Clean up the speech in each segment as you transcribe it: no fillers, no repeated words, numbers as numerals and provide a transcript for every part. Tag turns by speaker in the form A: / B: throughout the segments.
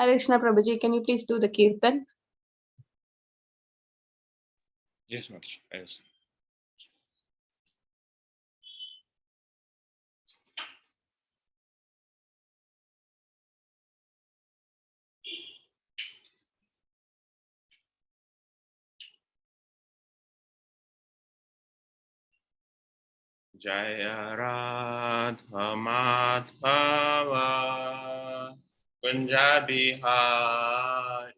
A: Hare Krishna Prabhuji, can you please do the kirtan?
B: Yes, Mataji. Yes. Jaya Radha Madhava Kunja Bihari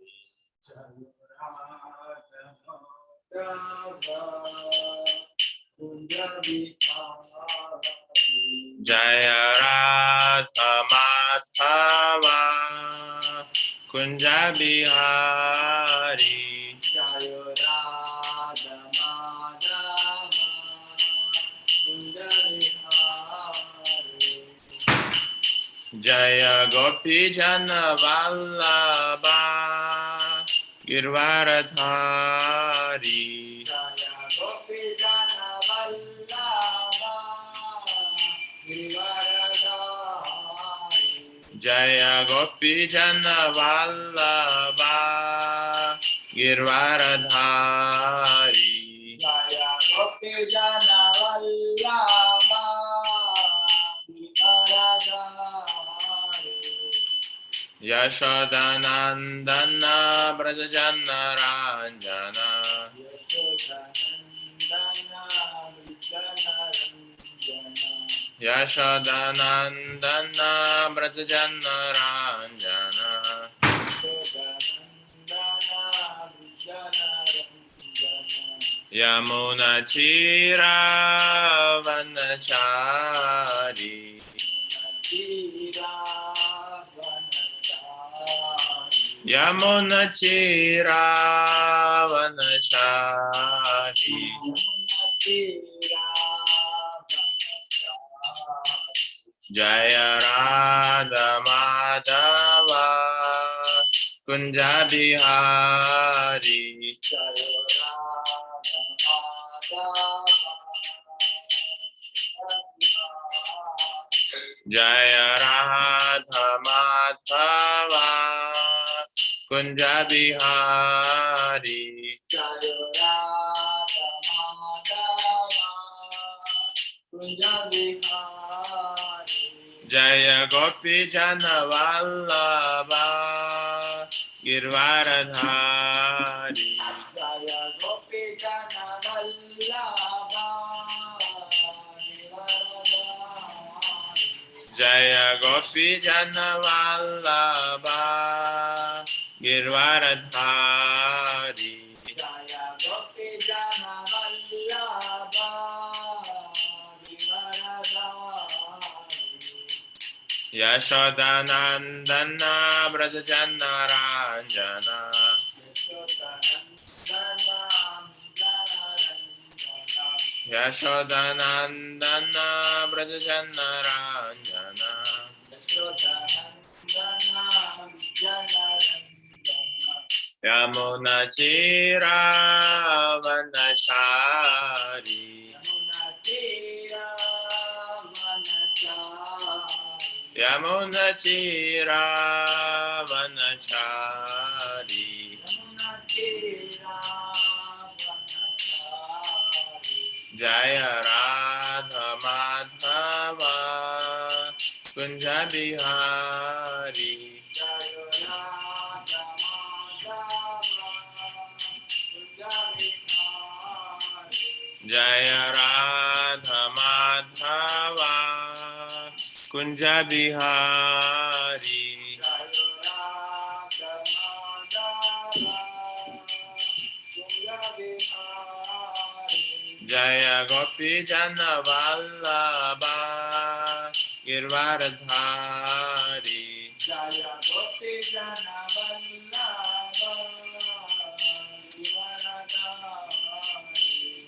B: Jaya Radha Madhava Kunja Bihari Jaya Radha Madhava Kunja Bihari Jaya Gopi Jana Vallabha Girvaradhari Jaya Gopi Jana Vallabha Girvaradhari Jaya Gopi Jana Vallabha Girvaradhari Jaya Gopi Jana Vallabha Yashodanandana Brajajana Ranjana Yashodanandana Brajajana Ranjana Yamuna Chira Vanachari Yamuna Chira Vanachari Jaya Radha Madhava Kunja Bihari Jaya Radha Madhava Kunja Bihari Jaya Radha Madhava Kunja Bihari Jaya Gopi Jana Vallabha Girvaradhari Jaya Gopi Jana Vallabha Jaya Gopi Jana Vallabha Girvaradhari Jaya Gopi Jana Vallabha Girvaradhari Yashodanandana Brajajana Ranjana Yashodanandana Brajajana Ranjana Yamuna Chira Vanachari Yamuna Chira Vanachari Jaya Radha Madhava Kunja Bihari Jaya Radha Madhava Kunja Bihari Jaya Radha Madhava Kunja Bihari Jaya Radha Madhava Kunja Bihari Jaya Gopi Jana Vallabha Girvaradhari Jaya Gopi Jana Vallabha Girvaradhari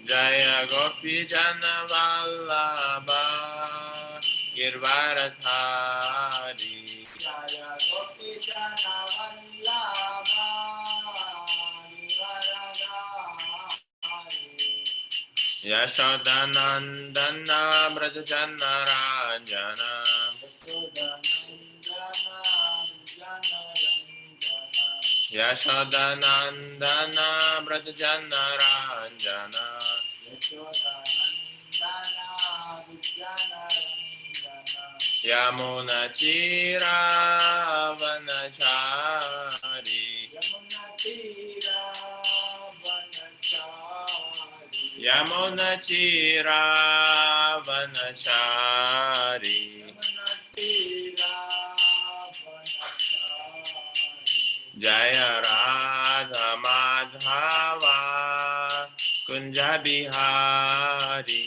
B: Jaya Gopi Jana Vallabha Girvaradhari Jaya Gopi Jana Vallabha Yashodanandana Brajajana Ranjana Yashodanandana Brajana Ranjana Yamuna Chira Vanachari Yamuna Chira Vanachari Jaya Radha Madhava Kunja Bihari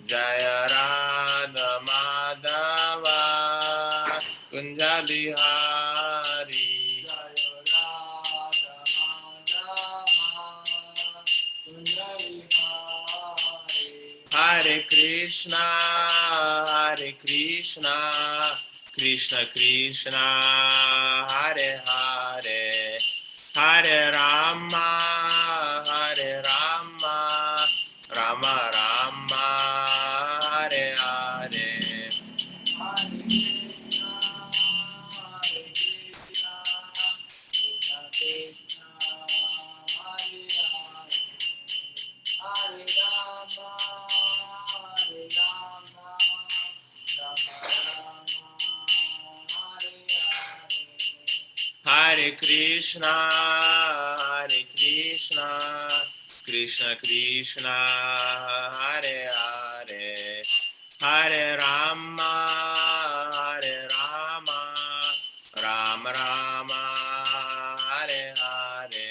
B: Jaya Radha Madhava Kunja Bihari Hare Krishna, Krishna Krishna, Hare Hare, Hare Rama, Rama Rama, Hare Hare. Hare Krishna, Krishna Krishna, Hare Hare, Hare Rama, Rama Rama, Hare Hare.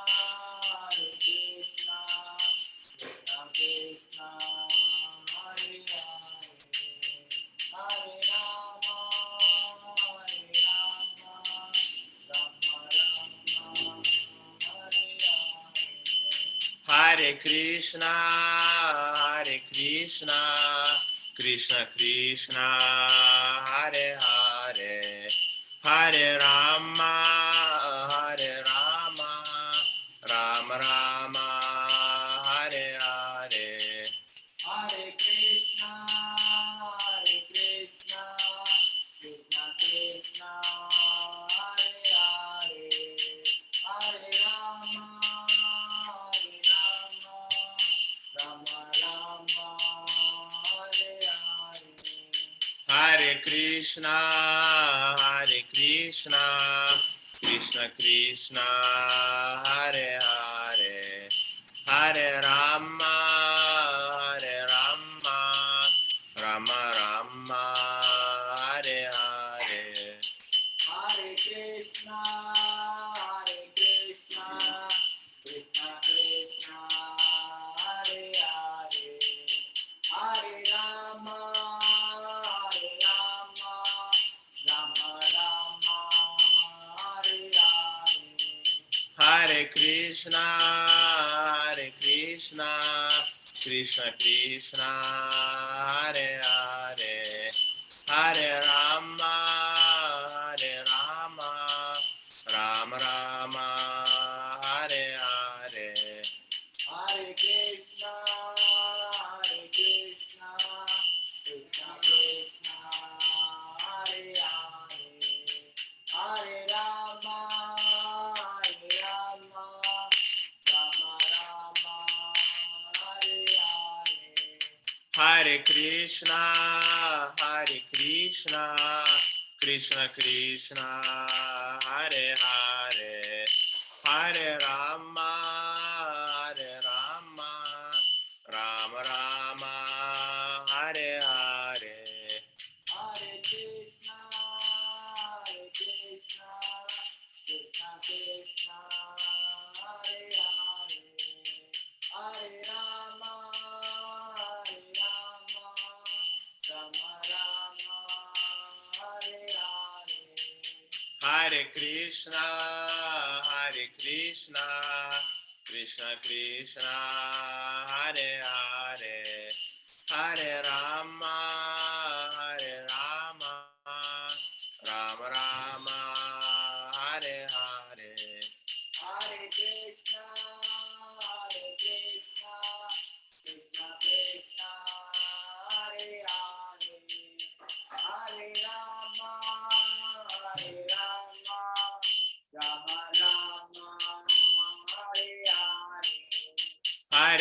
B: Hare Krishna, Krishna Krishna, Hare Hare, Hare Rama, Rama Rama, Hare Hare. Hare Krishna, Krishna Krishna, Hare Hare, Hare Rama, Rama Rama, Hare Hare. Hare Krishna, Krishna Krishna, Hare Hare, Hare Rama, Rama Rama, Hare Hare. Hare Krishna, Krishna Krishna, Hare Hare, Hare Rama, Rama Rama, Hare Hare. Hare Krishna, Krishna Krishna, Hare Hare, Hare Rama, Rama Rama, Hare Hare. Hare Krishna, Krishna Krishna, Hare Hare, Hare Rama, Rama Rama, Hare Hare. Hare Krishna, Krishna Krishna, Hare Hare, Hare Rama, Rama Rama, Hare Hare. Hare Krishna, Krishna Krishna, Hare Hare, Hare Rama, Rama Rama, Hare Hare. Hare Krishna, Krishna Krishna, Hare Hare, Hare Rama, Rama Rama, Hare Hare. Hare Krishna, Krishna Krishna, Hare Hare, Hare Rama, Rama Rama, Hare Hare. Hare Krishna, Krishna Krishna,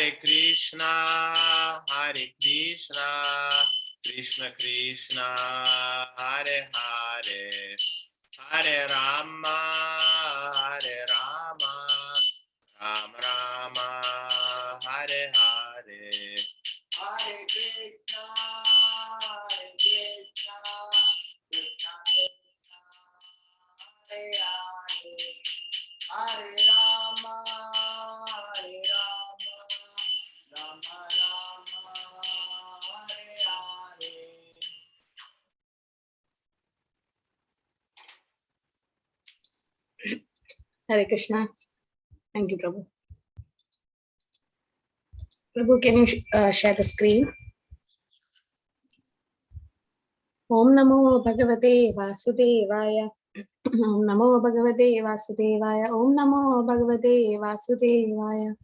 B: Hare Krishna, Krishna Krishna, Hare Hare, Hare Rama, Rama Rama, Hare Hare.
C: Hare Krishna, Krishna Krishna, Hare Hare, Hare Rama, Rama Rama, Hare Hare.
A: Hare Krishna. Thank you, Prabhu. Prabhu, can you share the screen? Om Namo Bhagavate Vasudevaya. Om Namo Bhagavate Vasudevaya. Om Namo Bhagavate Vasudevaya.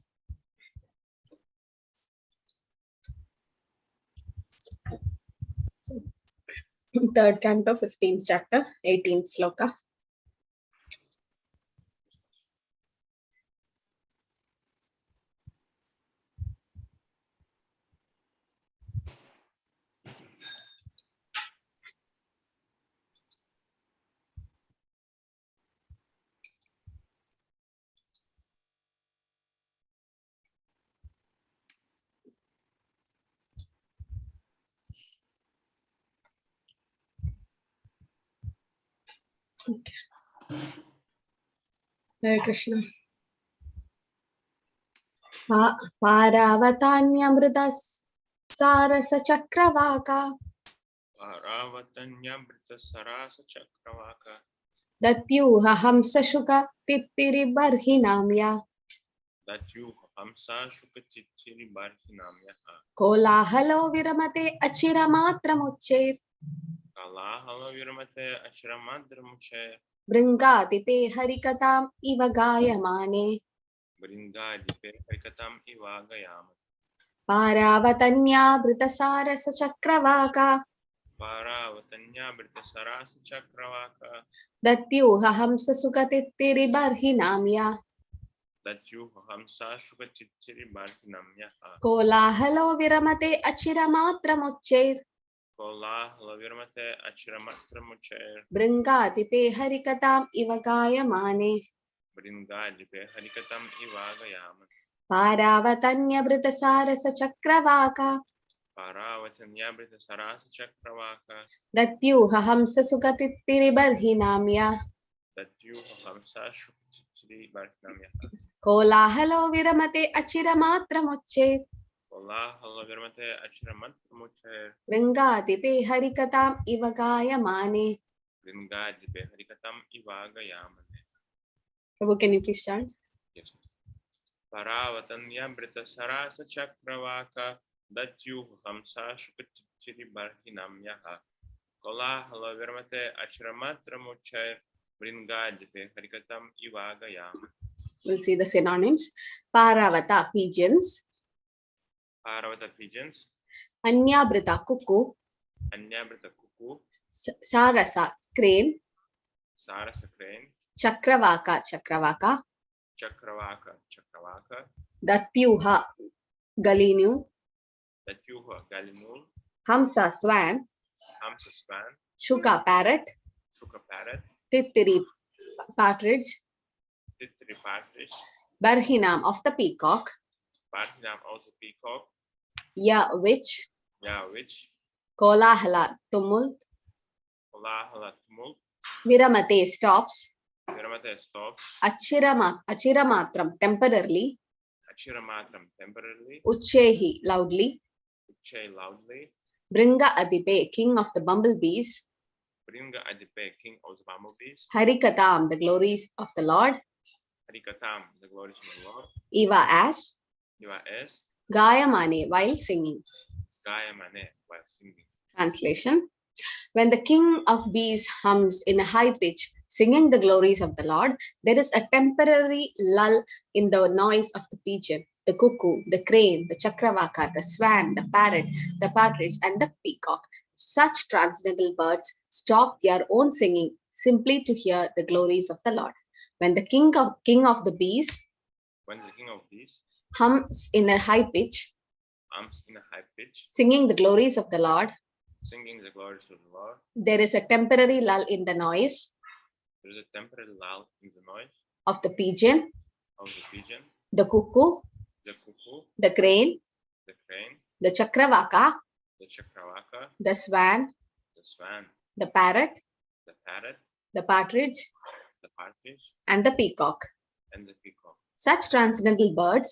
A: So, third canto, 15th chapter, 18th sloka. Okay. Hare Krishna. Paravatanyamritas sarasa chakravaka
B: Paravatanyamrita Sarasa Chakravaka
A: datyuha hamsa shuka tittiribarhinamya
B: Datyu Hamsa Shukachichiri Barhinamyaha
A: kolahalo viramate achiramatramutcher
B: Kalahala Viramate Ashramadраmuche
A: bringatipe harikatam iva gayamane
B: Bringajipe Harikatam Ivagayama
A: Paravatanya vritasarasa chakravaka
B: Paravatanyamrita Sarasa Chakravaka
A: datyuha hamsa shuka tittiribarhinamya
B: Datyu Hamsa Shukachichiri Barhinamyaha
A: kolahalo viramate achiramatramutcher
B: Kolahala Viramate Ashramadраmuche
A: bringatipe harikatam iva gayamane
B: Bringajipe Harikatam Ivagayama
A: Paravatanya vritasarasa chakravaka
B: Paravatanyamrita Sarasa Chakravaka
A: datyuha hamsa shuka tittiribarhinamya
B: Datyu Hamsa Shukachichiri Barhinamyaha
A: kolahalo viramate achiramatramutcher
B: Kolahala Viramate Ashramadраmuche
A: bringatipe harikatam iva gayamane.
B: Bringajipe Harikatam Ivagayamane.
A: Prabhu, can you please start?
B: Yes. Paravatanyamrita Sarasa Chakravaka Datyu Hamsa Shukachichiri Barhinamyaha Kolahala Viramate Ashramadраmuche Bringajipe Harikatam Ivagayama.
A: We'll see the synonyms. Paravata, pigeons.
B: Paravata pigeons,
A: Anyabrita, cuckoo.
B: Anyabrita cuckoo,
A: Sarasa, crane.
B: Sarasa crane,
A: Chakravaka, chakravaka.
B: Chakravaka,
A: Datyuha, galinu.
B: Datyuha galinul,
A: Hamsa, swan.
B: Hamsa swan,
A: Shuka, parrot.
B: Shuka parrot,
A: Tittiri, partridge.
B: Tittiri partridge,
A: Barhinam, of the peacock.
B: Barhinam also peacock,
A: Ya, witch.
B: witch,
A: Kolahala, tumult.
B: Kolahala tumult,
A: Viramate, stops.
B: Viramate stops,
A: Achiramatram, temporarily.
B: Achiramatram temporarily,
A: Uchehi, loudly.
B: Uche loudly,
A: Bringa Adipe, king of the bumblebees.
B: Bringa Adipe, king of the bumblebees,
A: Harikatam, the glories of the Lord.
B: Harikatam, the glories of the Lord,
A: Eva as.
B: Eva is,
A: Gayamane, while singing.
B: Gayamane, while singing.
A: Translation. When the king of bees hums in a high pitch, singing the glories of the Lord, there is a temporary lull in the noise of the pigeon, the cuckoo, the crane, the chakravaka, the swan, the parrot, the partridge, and the peacock. Such transcendental birds stop their own singing simply to hear the glories of the Lord. When the king of the bees
B: When the king of bees
A: hums in a high pitch,
B: hums in a high pitch,
A: singing the glories of the Lord.
B: singing the glories of the Lord.
A: There is a temporary lull in the noise
B: There is a temporary lull in the noise
A: of the pigeon,
B: of the pigeon,
A: the cuckoo,
B: the cuckoo,
A: the crane,
B: the crane,
A: the chakravaka,
B: the chakravaka,
A: the swan,
B: the swan,
A: the parrot,
B: the parrot,
A: the partridge,
B: the partridge,
A: and the peacock.
B: and the peacock.
A: Such transcendental birds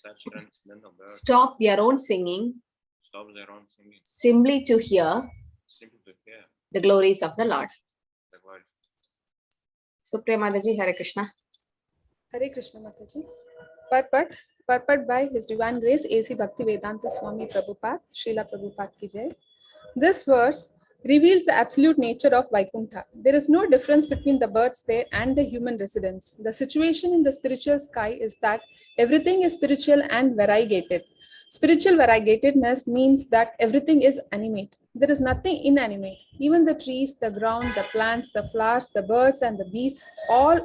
B: Such transcendental birds
A: stop their own singing
B: stop their own singing
A: simply to hear
B: simply to hear
A: the glories of the Lord.
B: the glories.
A: Supriya Mataji, Hare Krishna.
D: Hare Krishna Mataji. Purport by His Divine Grace A.C. Bhaktivedanta Swami Prabhupada, Srila Prabhupada ki jai. This verse reveals the absolute nature of Vaikuntha. There is no difference between the birds there and the human residents. The situation in the spiritual sky is that everything is spiritual and variegated. Spiritual variegatedness means that everything is animate. There is nothing inanimate. Even the trees, the ground, the plants, the flowers, the birds, and the beasts all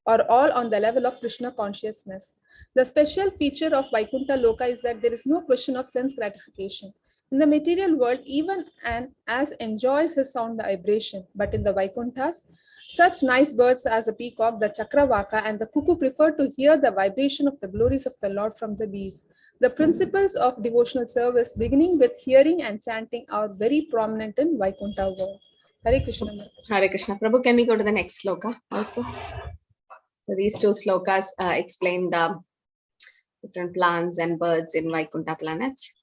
D: are all on the level of Krishna consciousness. The special feature of Vaikuntha Loka is that there is no question of sense gratification. In the material world, even an as enjoys his sound vibration, but in the Vaikunthas, such nice birds as the peacock, the chakravaka, and the cuckoo prefer to hear the vibration of the glories of the Lord from the bees. The principles of devotional service, beginning with hearing and chanting, are very prominent in Vaikuntha world. Hare Krishna.
A: Hare Krishna. Prabhu, can we go to the next sloka also? So these two slokas explain the different plants and birds in Vaikuntha planets.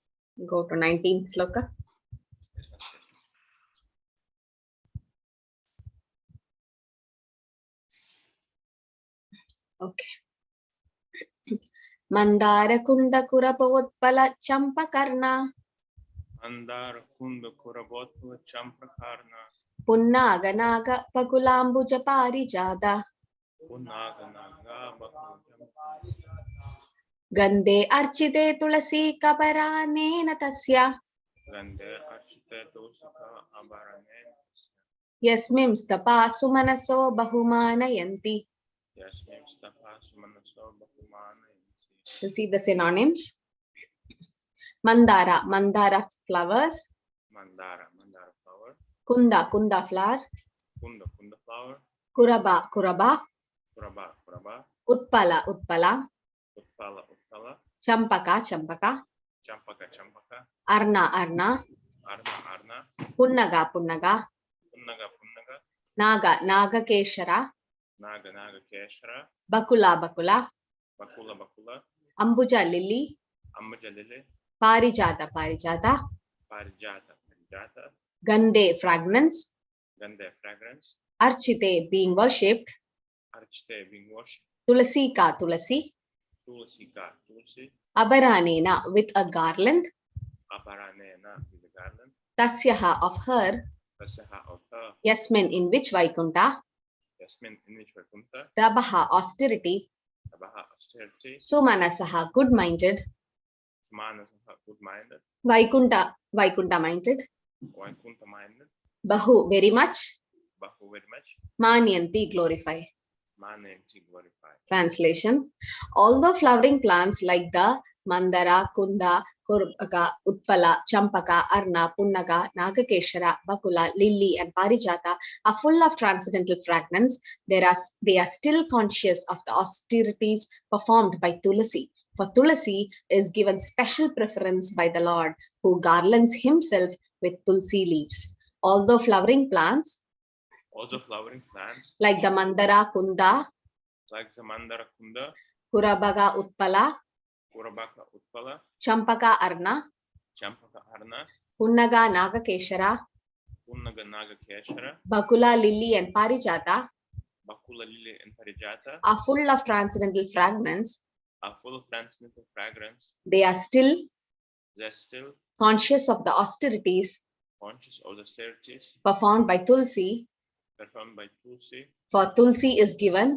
A: Go to 19th sloka.
B: Yes, yes, yes.
A: Okay. Mandara kunda kurapotpala champakarna
B: Andar kunda kurabotva champrakarna
A: punnaga naga pakulambuja parijada
B: punaga naga bakul champa
A: gande archite tulasi kaparanena tasya
B: gande archite dosaka abarane
A: yasmim stapa sumanaso bahumanayanti.
B: yasmim stapa sumanaso bahumana.
A: We'll see the synonyms. Mandara, mandara flowers.
B: Mandara, mandara flower.
A: Kunda, kunda flower.
B: Kunda, kunda flower.
A: Kuraba, kuraba.
B: Kuraba, kuraba.
A: Utpala, utpala.
B: Utpala, utpala.
A: Champaka, champaka.
B: Champaka, champaka.
A: Arna, arna.
B: Arna, arna.
A: Punnaga, punnaga.
B: Punnaga, punnaga.
A: Naga, naga keshara.
B: Naga, naga keshara.
A: Bakula, bakula.
B: Bakula, bakula.
A: Ambuja lily.
B: Ambuja lily.
A: Parijata, parijata.
B: Parijata, parijata.
A: Gande, fragrance.
B: Gande, fragrance.
A: Archite, being worshipped.
B: Archite, being worshipped.
A: Tulasika, tulasi.
B: Tulsika, tulsi.
A: Abaranena, with a garland.
B: Aparanena, with the garland.
A: Tasyaha, of her.
B: Tasyaha, of her.
A: Yasmin, in which Vaikuntha.
B: Yasmin, in which Vaikuntha.
A: Tabaha, austerity.
B: Tabaha, austerity.
A: Sumanasaha, good-minded.
B: Manasaha, good-minded.
A: Vaikuntha, Vaikuntha-minded.
B: Vaikuntha-minded.
A: Bahu, very much.
B: Bahu, very much.
A: Manyanti, glorify.
B: Manyanti, glorify.
A: Translation. Although flowering plants like the Mandara, Kunda, Kurbaga, Utpala, Champaka, Arna, Punnaga, Nagakeshara, Bakula, Lily, and Parijata are full of transcendental fragrance, they are still conscious of the austerities performed by Tulsi. For Tulsi is given special preference by the Lord, who garlands himself with Tulsi leaves. Although flowering plants,
B: Also flowering plants,
A: like the Mandara, Kunda,
B: like the Mandara Kunda,
A: Kurabaga, Utpala,
B: Kurabaka, Utpala,
A: Champaka, Arna,
B: Champaka, Arna,
A: Punnaga, Nagakeshara,
B: Punnaga, Naga, Keshara,
A: Bakula, Lily, and Parijata
B: Bakula, Lily, and Parijata
A: are full of transcendental fragrance.
B: are full of transcendental fragrance.
A: They are still
B: They're still
A: conscious of the austerities
B: conscious of the austerities
A: performed by Tulsi.
B: performed by Tulsi.
A: For Tulsi is given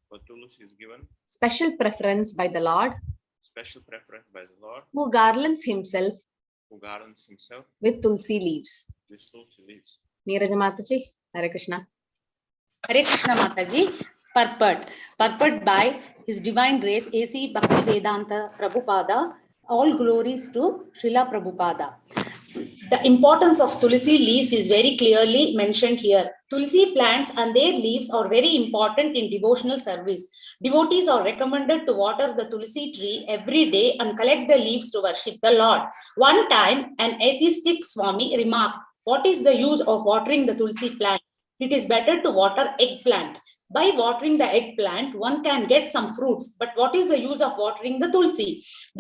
B: For Tulsi is given
A: special preference by the Lord,
B: special preference by the Lord,
A: who garlands himself
B: who garlands himself
A: with Tulsi leaves.
B: with Tulsi leaves.
A: Neeraja Mataji, Hare Krishna.
E: Hare Krishna Mataji. purport by His Divine Grace A.C. Bhaktivedanta Prabhupada. All glories to Srila Prabhupada. The importance of Tulsi leaves is very clearly mentioned here. Tulsi plants and their leaves are very important in devotional service. Devotees are recommended to water the Tulsi tree every day and collect the leaves to worship the Lord. One time, an atheistic Swami remarked, "What is the use of watering the Tulsi plant? It is better to water eggplant. By watering the eggplant, one can get some fruits. But what is the use of watering the Tulsi?"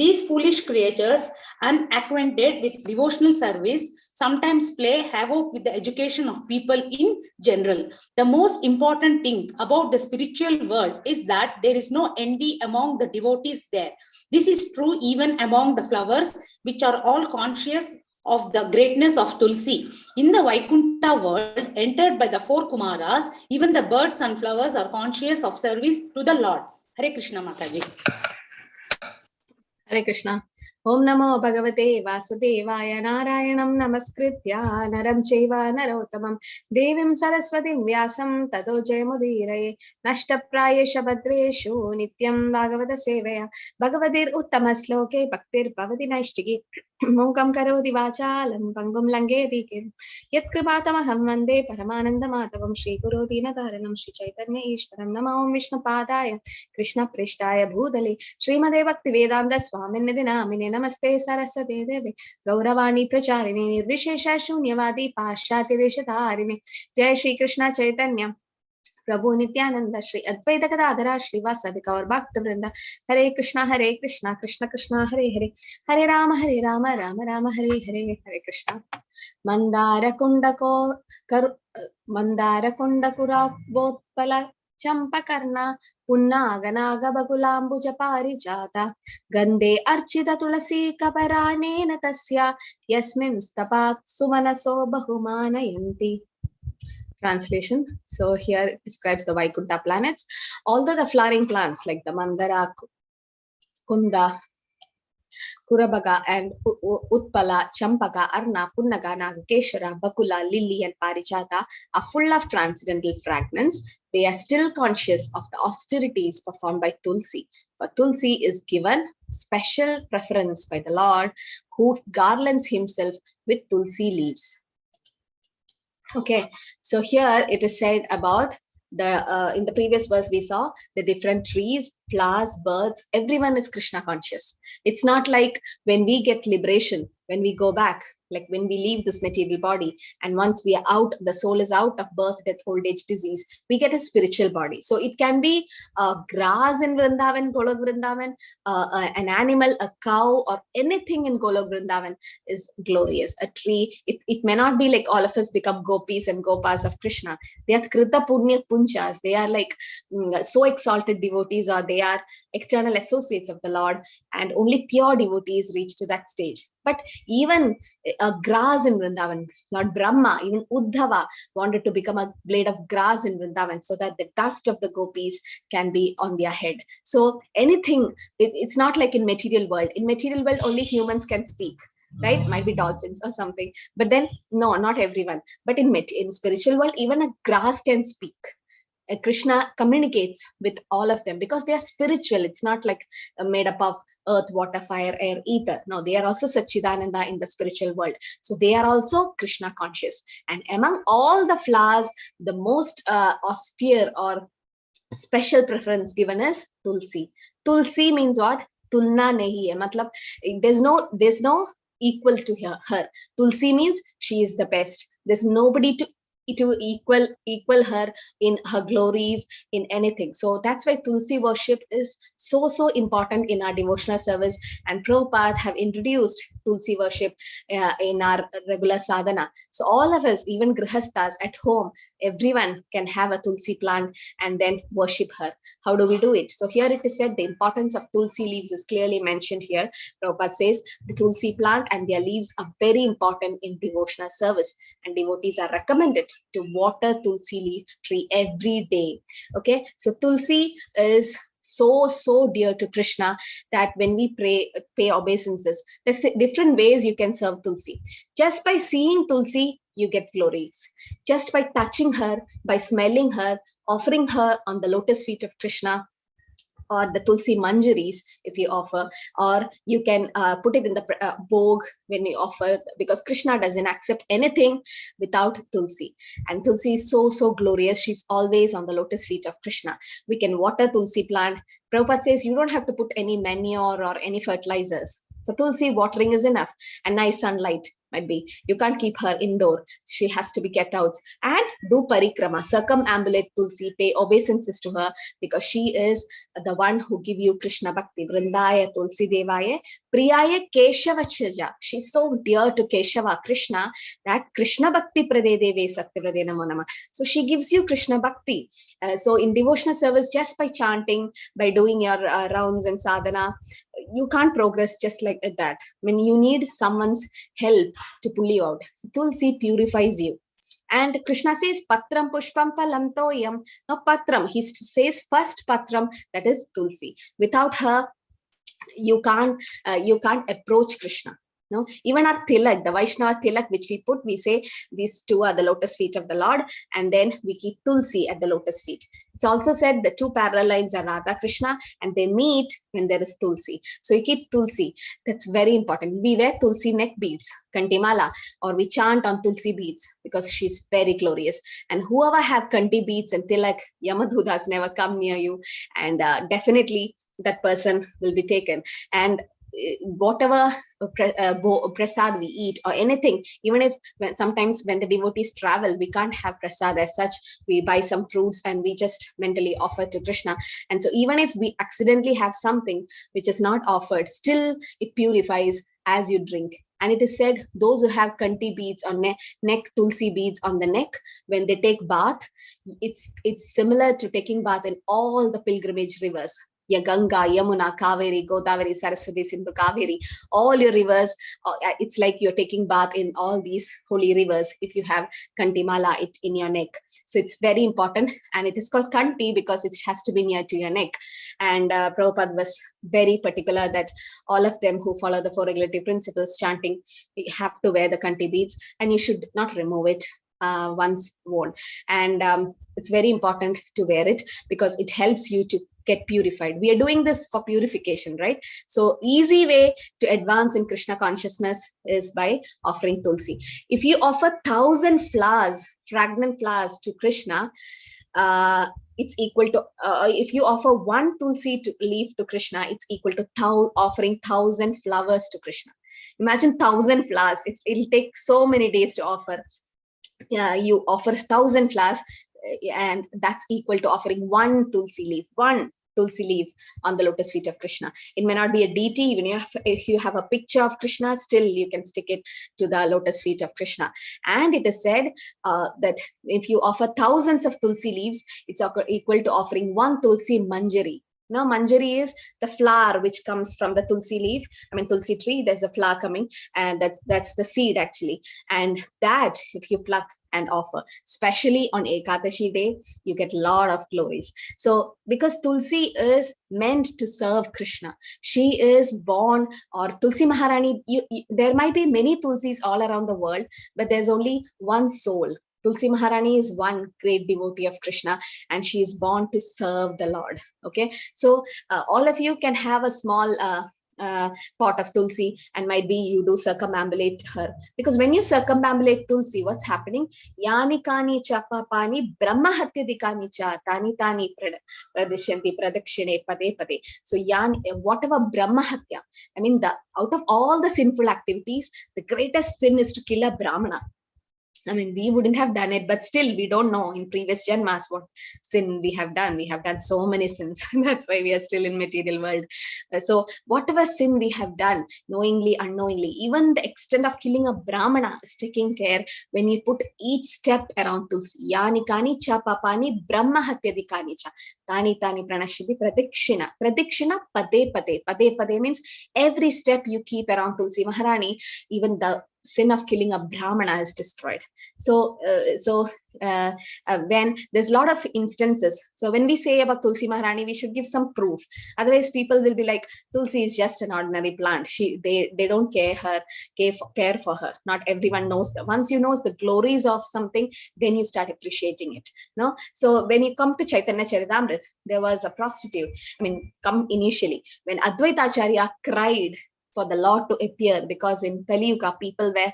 E: These foolish creatures, unacquainted with devotional service, sometimes play havoc with the education of people in general. The most important thing about the spiritual world is that there is no envy among the devotees there. This is true even among the flowers, which are all conscious of the greatness of Tulsi. In the Vaikuntha world, entered by the four Kumaras, even the birds and flowers are conscious of service to the Lord. Hare Krishna Mataji.
A: Hare Krishna. Om Namo Bhagavate Vasudevaya Narayanam Namaskritya Naram Chaiva Narottamam Devim Saraswatim Vyasam Tato Jayamudiraye Nashtaprayesha Bhadreshu Nityam Bhagavata Sevaya Bhagavadir Uttama Sloke Bhaktir Bhavati Naishtiki Mukam Karoti Vachalam Pangum Langeti Kim Yat Kripatamaham Vande Paramananda Matavam Shri Guru Dina Dharanam Shri Chaitanya Ishwaram Namo Vishnu Padaya Krishna Prishtaya Bhudale Srimade Bhaktivedanta Swaminidhi Namine Namaste Saraswate Deve Gauravani Pracharini Nirvishesha Shunyavadi Paschatya Deshatharini Jai Shri Krishna Chaitanya Prabhu Nityananda Shri Advaita Gadadhara Shri Vasadi Gaur Bhakta Vrinda Hare Krishna Krishna Krishna Hare Hare Hare Rama Rama Rama Hare Hare Hare Krishna Mandara Kundako Mandara Kundakura Botpala Champakarna Punnaganaga Bagulambuja Parijata Gande Archita Tulasi Kaparanena Tasya Yasmim Stapat Sumanaso Bahumanayanti. Translation. So here it describes the Vaikuntha planets. Although the flowering plants like the Mandara, Kunda, Kurabaga and Utpala, Champaka, Arna, Punnaga, Nagakeshwara, Bakula, Lily and Parijata are full of transcendental fragrance, they are still conscious of the austerities performed by Tulsi. For Tulsi is given special preference by the Lord, who garlands himself with Tulsi leaves. Okay, so here it is said about the in the previous verse we saw the different trees, flowers, birds, everyone is Krishna conscious. It's not like when we get liberation, when we go back, like when we leave this material body, and once we are out, the soul is out of birth, death, old age, disease, we get a spiritual body. So it can be grass in Vrindavan, Golok Vrindavan, an animal, a cow, or anything in Golok Vrindavan is glorious. A tree, it may not be like all of us become gopis and gopas of Krishna. They are Krita Punya Punchas. They are like so exalted devotees, or they are external associates of the Lord, and only pure devotees reach to that stage. But even a grass in Vrindavan, Lord Brahma, even Uddhava wanted to become a blade of grass in Vrindavan so that the dust of the gopis can be on their head. So anything, it's not like in material world. In material world, only humans can speak, right? Might be dolphins or something. But then, no, not everyone. But in spiritual world, even a grass can speak. Krishna communicates with all of them because they are spiritual. It's not like made up of earth, water, fire, air, ether. No, they are also Satchidananda in the spiritual world. So they are also Krishna conscious. And among all the flowers, the most austere or special preference given is Tulsi. Tulsi means what? Tulna nahi hai. Matlab, there's no equal to her. Tulsi means she is the best. There's nobody to equal her in her glories, in anything. So that's why Tulsi worship is so important in our devotional service, and Prabhupada have introduced Tulsi worship in our regular sadhana. So all of us, even grihasthas at home, everyone can have a Tulsi plant and then worship her. How do we do it? So here it is said the importance of Tulsi leaves is clearly mentioned here. Prabhupada says the Tulsi plant and their leaves are very important in devotional service, and devotees are recommended to water Tulsi leaf tree every day. Okay, so Tulsi is so dear to Krishna that when we pay obeisances, there's different ways you can serve Tulsi. Just by seeing Tulsi, you get glories. Just by touching her, by smelling her, offering her on the lotus feet of Krishna, or the Tulsi manjaris if you offer, or you can put it in the bhog when you offer, because Krishna doesn't accept anything without Tulsi. And Tulsi is so glorious. She's always on the lotus feet of Krishna. We can water Tulsi plant. Prabhupada says you don't have to put any manure or any fertilizers. So Tulsi watering is enough, and nice sunlight might be. You can't keep her indoor. She has to be kept out. And do parikrama, circumambulate Tulsi, pay obeisances to her, because she is the one who give you Krishna Bhakti. Vrindaya Tulsi Devaya Priyaya Keshavachaja. She's so dear to Keshava, Krishna, that Krishna Bhakti Prade Deve Satyavrade Namo Nama. So she gives you Krishna Bhakti. So in devotional service, just by chanting, by doing your rounds and sadhana, you can't progress just like that. When you need someone's help to pull you out, Tulsi purifies you. And Krishna says, Patram Pushpam Phalam Toyam. No, Patram. He says first Patram, that is Tulsi. Without her, you can't approach Krishna. No, even our tilak, the Vaishnava tilak, which we put, we say these two are the lotus feet of the Lord, and then we keep Tulsi at the lotus feet. It's also said the two parallel lines are Radha Krishna, and they meet when there is Tulsi. So you keep Tulsi. That's very important. We wear Tulsi neck beads, Kantimala, or we chant on Tulsi beads because she's very glorious. And whoever have Kanti beads and tilak, Yamadhudas never come near you, and definitely that person will be taken. And whatever prasad we eat or anything, even if sometimes when the devotees travel, we can't have prasad as such, we buy some fruits and we just mentally offer to Krishna. And so even if we accidentally have something which is not offered, still it purifies as you drink. And it is said those who have Kanti beads on neck, Tulsi beads on the neck, when they take bath, it's similar to taking bath in all the pilgrimage rivers. Ganga, Yamuna, Kaveri, Godavari, Saraswati, Sindhu, Kaveri, all your rivers, it's like you're taking bath in all these holy rivers if you have Kantimala in your neck. So it's very important, and it is called Kanti because it has to be near to your neck. And Prabhupada was very particular that all of them who follow the four regulative principles chanting, you have to wear the Kanti beads, and you should not remove it once worn. And it's very important to wear it because it helps you to get purified. We are doing this for purification, right? So easy way to advance in Krishna consciousness is by offering Tulsi. If you offer 1,000 flowers, fragrant flowers to Krishna, it's equal to, if you offer one Tulsi leaf to Krishna, it's equal to offering 1,000 flowers to Krishna. Imagine 1,000 flowers. It'll take so many days to offer. Yeah, you offer 1,000 flowers, and that's equal to offering one Tulsi leaf on the lotus feet of Krishna. It may not be a deity, even if you have a picture of Krishna, still you can stick it to the lotus feet of Krishna. And it is said that if you offer thousands of Tulsi leaves, it's equal to offering one Tulsi manjari. Now, manjari is the flower which comes from the Tulsi leaf. Tulsi tree, there's a flower coming, and that's the seed actually. And that, if you pluck and offer, especially on Ekadashi day, you get a lot of glories. So, because Tulsi is meant to serve Krishna, she is born, or Tulsi Maharani, there might be many Tulsis all around the world, but there's only one soul. Tulsi Maharani is one great devotee of Krishna, and she is born to serve the Lord. Okay, so all of you can have a small pot of Tulsi, and might be you do circumambulate her, because when you circumambulate Tulsi, what's happening? Yani kani cha papani brahma hatyadikani cha tani tani pradishyanti pradakshine pade pade. So whatever brahma hatya, out of all the sinful activities, the greatest sin is to kill a brahmana. We wouldn't have done it, but still we don't know in previous janmas what sin we have done. We have done so many sins. That's why we are still in material world. So whatever sin we have done, knowingly, unknowingly, even the extent of killing a brahmana is taken care when you put each step around Tulsi. Yani kani cha papani brahma hatyadikani cha tani tani pranashiti pradikshina. Pradikshina pade pade. Pade pade means every step you keep around Tulsi Maharani, even the sin of killing a Brahmana is destroyed. So, when there's a lot of instances. So when we say about Tulsi Maharani, we should give some proof. Otherwise, people will be like, Tulsi is just an ordinary plant. They don't care for her. Not everyone knows that. Once you know the glories of something, then you start appreciating it. No. So when you come to Chaitanya Charitamrita, there was a prostitute. Come initially when Advaita Acharya cried for the Lord to appear, because in Kali Yuga people were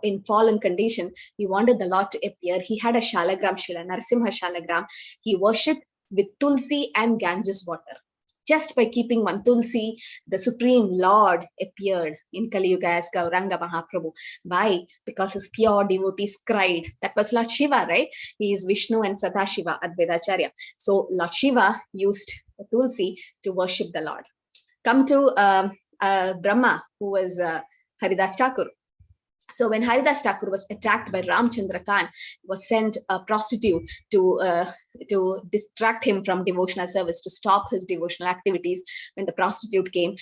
A: in fallen condition. He wanted the Lord to appear. He had a shalagram, Shila Narasimha shalagram. He worshipped with Tulsi and Ganges water. Just by keeping one Tulsi, the Supreme Lord appeared in Kali Yuga as Gauranga Mahaprabhu. Why? Because his pure devotees cried. That was Lord Shiva, right? He is Vishnu and Sadashiva, Advaita Acharya. So Lord Shiva used Tulsi to worship the Lord. Come to Brahma, who was Haridas Thakur. So when Haridas Thakur was attacked by Ramchandra Khan, was sent a prostitute to distract him from devotional service, to stop his devotional activities. When the prostitute came,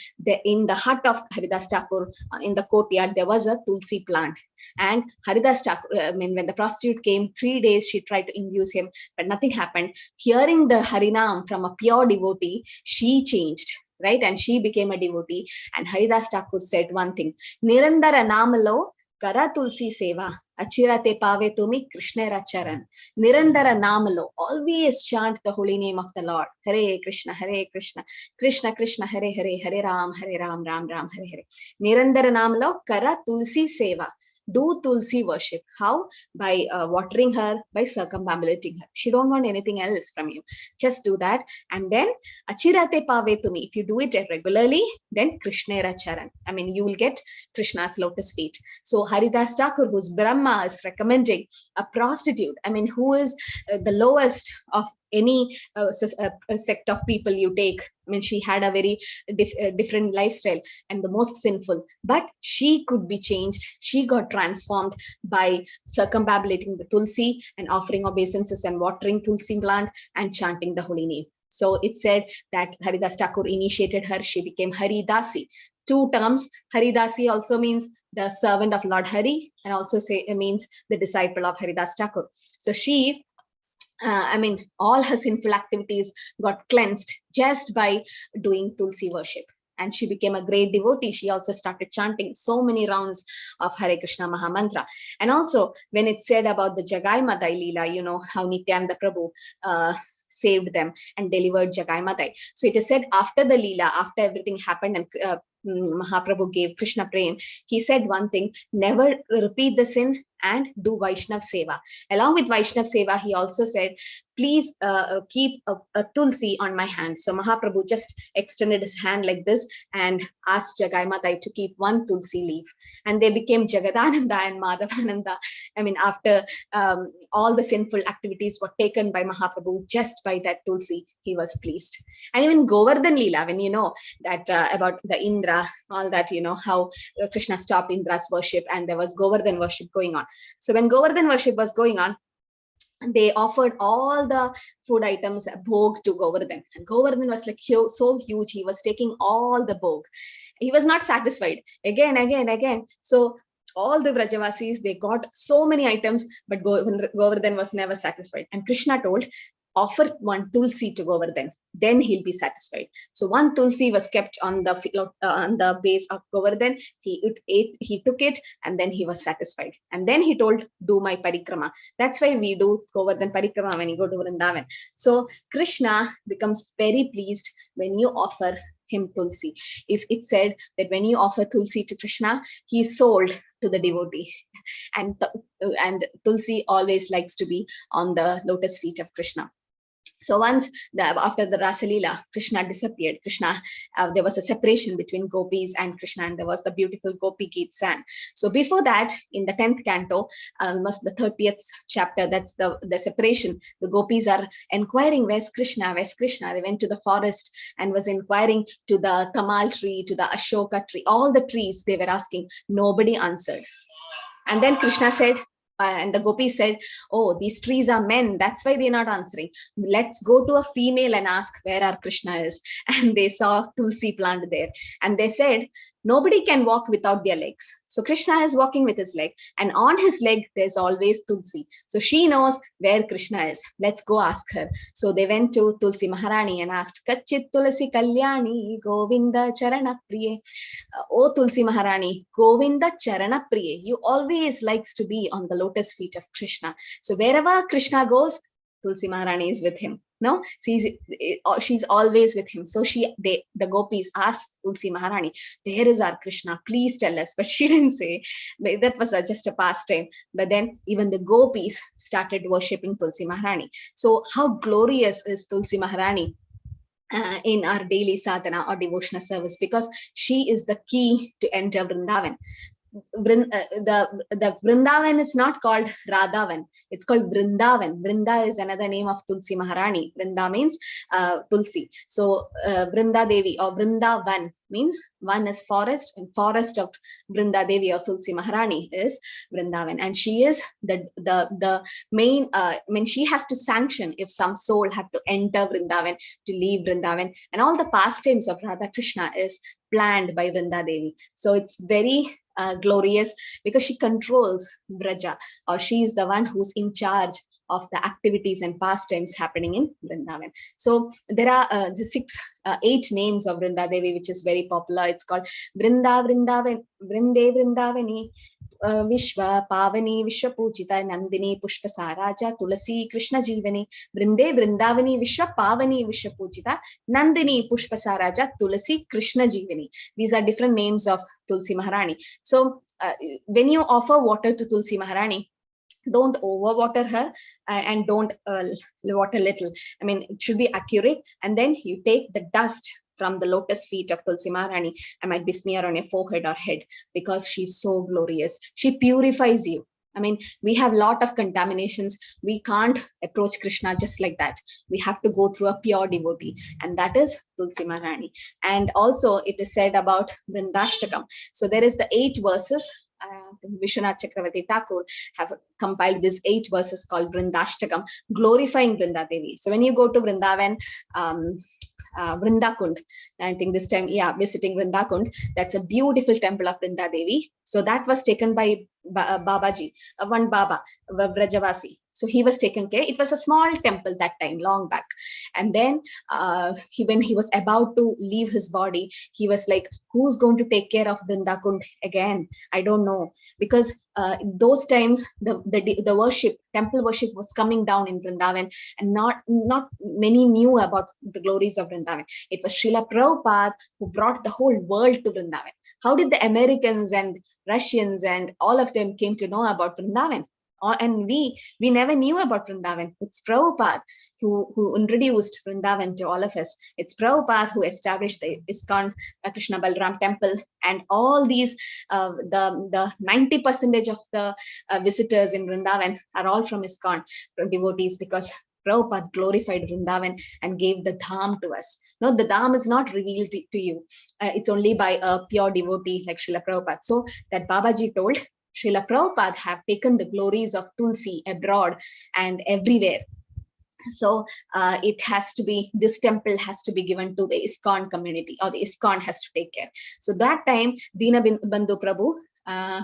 A: in the hut of Haridas Thakur, in the courtyard, there was a Tulsi plant. And Haridas Thakur, when the prostitute came, 3 days she tried to induce him, but nothing happened. Hearing the Harinam from a pure devotee, she changed. Right, and she became a devotee. And Haridas Thakur said one thing: Nirandara namalo kara tulsi seva, achirate pave tumi krishnera charan. Nirandara namalo, always chant the holy name of the Lord. Hare Krishna, Krishna Krishna, Hare Hare, Hare Ram, Ram Ram, Hare Hare. Nirandara namalo kara tulsi seva. Do Tulsi worship. How? By watering her, by circumambulating her. She don't want anything else from you. Just do that. And then Achirate Pave Tumi. If you do it regularly, then Krishnera Charan. You will get Krishna's lotus feet. So Haridas Thakur, who's Brahma, is recommending a prostitute. Who is the lowest of any sect of people you take. She had a very different lifestyle and the most sinful, but she could be changed. She got transformed by circumambulating the Tulsi and offering obeisances and watering Tulsi plant and chanting the holy name. So it said that Haridas Thakur initiated her. She became Haridasi. 2 terms. Haridasi also means the servant of Lord Hari, and also means the disciple of Haridas Thakur. So she all her sinful activities got cleansed just by doing Tulsi worship. And she became a great devotee. She also started chanting so many rounds of Hare Krishna Mahamantra. And also, when it said about the Jagai Madai Leela, how Nityananda Prabhu saved them and delivered Jagai Madai. So it is said after the Leela, after everything happened and Mahaprabhu gave Krishna Prem, he said one thing: never repeat the sin and do Vaishnav Seva. Along with Vaishnav Seva, he also said, please keep a Tulsi on my hand. So Mahaprabhu just extended his hand like this and asked Jagai Madai to keep 1 Tulsi leaf. And they became Jagadananda and Madhavananda. After all the sinful activities were taken by Mahaprabhu, just by that Tulsi, he was pleased. And even Govardhan Leela, when you know that about the Indra, all that, how Krishna stopped Indra's worship and there was Govardhan worship going on. So when Govardhan worship was going on, they offered all the food items bhog to Govardhan. And Govardhan was like so huge. He was taking all the bhog. He was not satisfied. Again. So all the Vrajavasis, they got so many items, but Govardhan was never satisfied. And Krishna told, offer 1 Tulsi to Govardhan, then he'll be satisfied. So 1 Tulsi was kept on the base of Govardhan. He took it, and then he was satisfied. And then he told, do my parikrama. That's why we do Govardhan parikrama when you go to Vrindavan. So Krishna becomes very pleased when you offer him Tulsi. If it said that when you offer Tulsi to Krishna, he is sold to the devotee. And Tulsi always likes to be on the lotus feet of Krishna. So once after the Rasalila, Krishna disappeared. There was a separation between gopis and Krishna, and there was the beautiful Gopi Geet sang. So before that, in the 10th canto, almost the 30th chapter, that's the separation. The gopis are inquiring, where's Krishna? They went to the forest and was inquiring to the Tamal tree, to the Ashoka tree, all the trees they were asking. Nobody answered. And then Krishna said, and the gopis said, oh, these trees are men, that's why they're not answering. Let's go to a female and ask where our Krishna is. And they saw Tulsi plant there. And they said, Nobody can walk without their legs. So Krishna is walking with his leg, and on his leg there's always Tulsi. So she knows where Krishna is. Let's go ask her. So they went to Tulsi Maharani and asked, Kachit Tulsi Kalyani Govinda Charana Priye. Oh Tulsi Maharani, Govinda Charana Priye. You always likes to be on the lotus feet of Krishna. So wherever Krishna goes, Tulsi Maharani is with him. No, she's always with him. So the gopis asked Tulsi Maharani, where is our Krishna? Please tell us. But she didn't say. That was just a pastime. But then even the gopis started worshipping Tulsi Maharani. So how glorious is Tulsi Maharani in our daily sadhana or devotional service, because she is the key to enter Vrindavan. The Vrindavan is not called Radhavan, it's called Vrindavan. Vrinda is another name of Tulsi Maharani. Vrinda means Tulsi. So Vrinda Devi or Vrindavan means one is forest, and forest of Vrinda Devi or Tulsi Maharani is Vrindavan. And she is the main, she has to sanction if some soul have to enter Vrindavan, to leave Vrindavan. And all the pastimes of Radha Krishna is planned by Vrinda Devi. So it's very glorious, because she controls Braja, or she is the one who's in charge of the activities and pastimes happening in Vrindavan. So there are the 8 names of Vrinda Devi, which is very popular. It's called Vrinda Vrindavan, Vrinde Vrindavani, Vishwa Pavani, Vishwa Pujita, Nandini, Pushpa Saraja, Tulsi, Krishna Jivani, Vrinde Vrindavani, Vishwa Pavani, Vishwa Pujita, Nandini, Pushpa Saraja, Tulsi, Krishna Jivani. These are different names of Tulsi Maharani. So when you offer water to Tulsi Maharani, don't overwater her and don't water little. I mean, it should be accurate. And then you take the dust from the lotus feet of Tulsi Maharani and might be smear on your forehead or head, because she's so glorious. She purifies you. I mean, we have a lot of contaminations. We can't approach Krishna just like that. We have to go through a pure devotee, and that is Tulsi Maharani. And also it is said about Vrindashtakam. So there is the 8 verses. Vishwanath Chakravarti Thakur have compiled these 8 verses called Vrindashtakam, glorifying Vrinda Devi. So when you go to Vrindavan, Vrindakund, I think this time, visiting Vrindakund, that's a beautiful temple of Vrinda Devi. So that was taken by Babaji, one Baba, Vrajavasi. So he was taken care. It was a small temple that time, long back. And then when he was about to leave his body, he was like, who's going to take care of Vrindakund again? I don't know. Because those times, the worship, temple worship was coming down in Vrindavan, and not many knew about the glories of Vrindavan. It was Srila Prabhupada who brought the whole world to Vrindavan. How did the Americans and Russians and all of them came to know about Vrindavan? And we never knew about Vrindavan. It's Prabhupada who introduced Vrindavan to all of us. It's Prabhupada who established the ISKCON Krishna Balram Temple, and all these, the 90% of the visitors in Vrindavan are all from ISKCON devotees, because Prabhupada glorified Vrindavan and gave the dham to us. No, the dham is not revealed to you. It's only by a pure devotee like Srila Prabhupada. So that Babaji told, Srila Prabhupada have taken the glories of Tulsi abroad and everywhere. So it has to be, this temple has to be given to the ISKCON community, or the ISKCON has to take care. So that time, Dinabandhu Prabhu,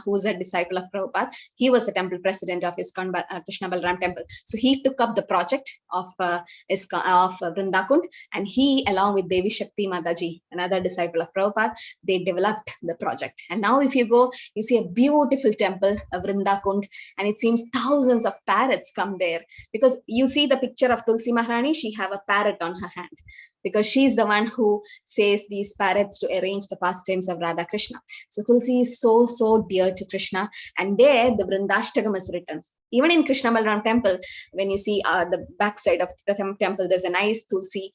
A: who was a disciple of Prabhupada, he was the temple president of ISKCON Krishna Balram Temple. So he took up the project of Vrindakund, and he, along with Devi Shakti Mataji, another disciple of Prabhupada, they developed the project. And now if you go, you see a beautiful temple of Vrindakund, and it seems thousands of parrots come there, because you see the picture of Tulsi Maharani, she have a parrot on her hand, because she's the one who says these parrots to arrange the pastimes of Radha Krishna. So Tulsi is so dear to Krishna, and there the Vrindashtakam is written. Even in Krishna Balram Temple, when you see the backside of the temple, there's a nice Tulsi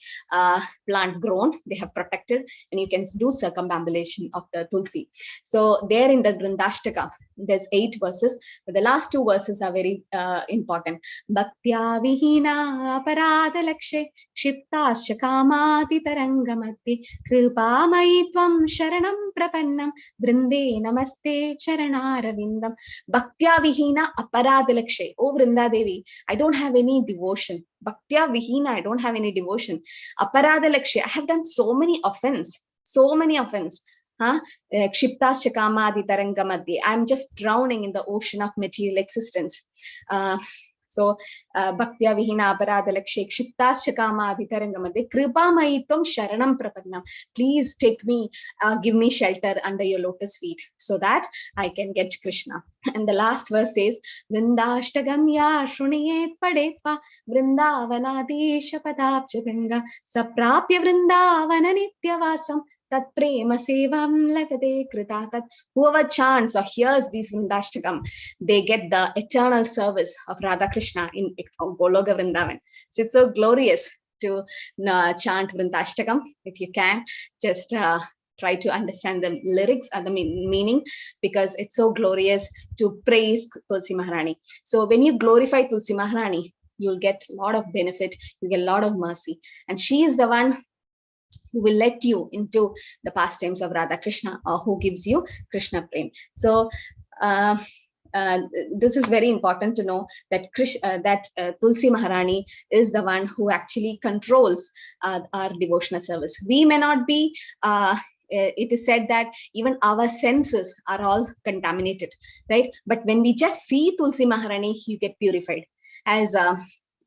A: plant grown. They have protected, and you can do circumambulation of the Tulsi. So there in the Vrindashtaka, there's 8 verses, but the last 2 verses are very important. Bhaktya vihina aparadha lakshe kshiptasya kamati tarangamati kripa maitvam sharanam prapannam vrinde namaste charanaravindam. Bhaktya vihina aparadha lakshe. Oh Vrinda Devi, I don't have any devotion. Bhaktya vihina, I don't have any devotion. Aparadha lakshe, I have done so many offense. Kshiptascha kamadi tarangamadhi. I'm just drowning in the ocean of material existence. So, bhaktya vihina aparadha lakshe kshiptascha kamadi tarangamadhi kripa maitvam sharanam prapannam. Please take me, give me shelter under your lotus feet so that I can get Krishna. And the last verse says, Vrindashtagamya shruniyet padetva Vrindavanadisha padabja ganga saprapya Vrindavana nityavasam tat prema sevam lagade kritatat. Whoever chants or hears these Vrindashtakam, they get the eternal service of Radha Krishna in Goloka Vrindavan. So it's so glorious to chant Vrindashtakam. If you can, just try to understand the lyrics and the meaning, because it's so glorious to praise Tulsi Maharani. So when you glorify Tulsi Maharani, you'll get a lot of benefit, you get a lot of mercy. And she is the one who will let you into the pastimes of Radha Krishna, or who gives you Krishna Prem. So this is very important to know that Tulsi Maharani is the one who actually controls our devotional service. We may not be it is said that even our senses are all contaminated, right? But when we just see Tulsi Maharani, you get purified. As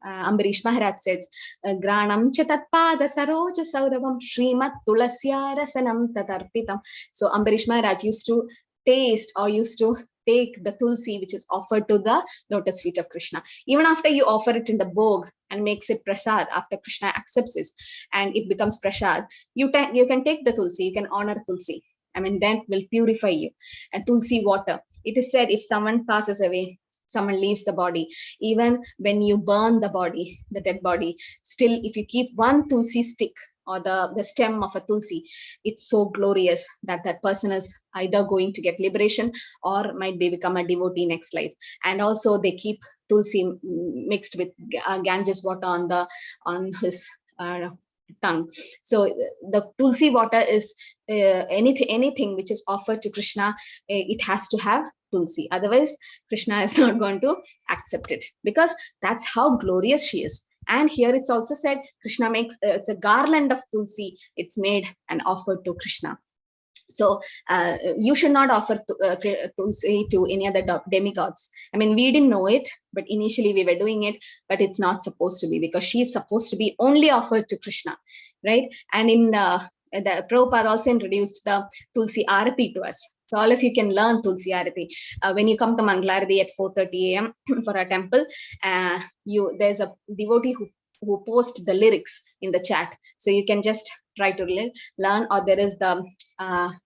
A: Ambarish Maharaj says, Granam chatatpada saroja sauravam Shrimad Tulasya rasanam tatarpitam. So Ambarish Maharaj used to taste, or used to take the tulsi which is offered to the lotus feet of Krishna. Even after you offer it in the bhog and makes it prasad, after Krishna accepts it and it becomes prasad, you can take the tulsi, you can honor tulsi. I mean, that will purify you. And tulsi water, it is said, if someone passes away, someone leaves the body, even when you burn the body, the dead body, still if you keep one tulsi stick or the stem of a tulsi, it's so glorious that that person is either going to get liberation or might become a devotee next life. And also they keep tulsi mixed with Ganges water on his tongue. So the tulsi water is anything which is offered to Krishna, it has to have tulsi, otherwise Krishna is not going to accept it, because that's how glorious she is. And here it's also said Krishna makes it's a garland of tulsi, it's made and offered to Krishna. So you should not offer tulsi to any other demigods. I mean, we didn't know it, but initially we were doing it, but it's not supposed to be, because she is supposed to be only offered to Krishna, right? And in the Prabhupada also introduced the Tulsi Arati to us. So all of you can learn Tulsi Arati. When you come to Mangalaradi at 4:30 a.m. for our temple, there's a devotee who posts the lyrics in the chat. So you can just try to learn, or there is the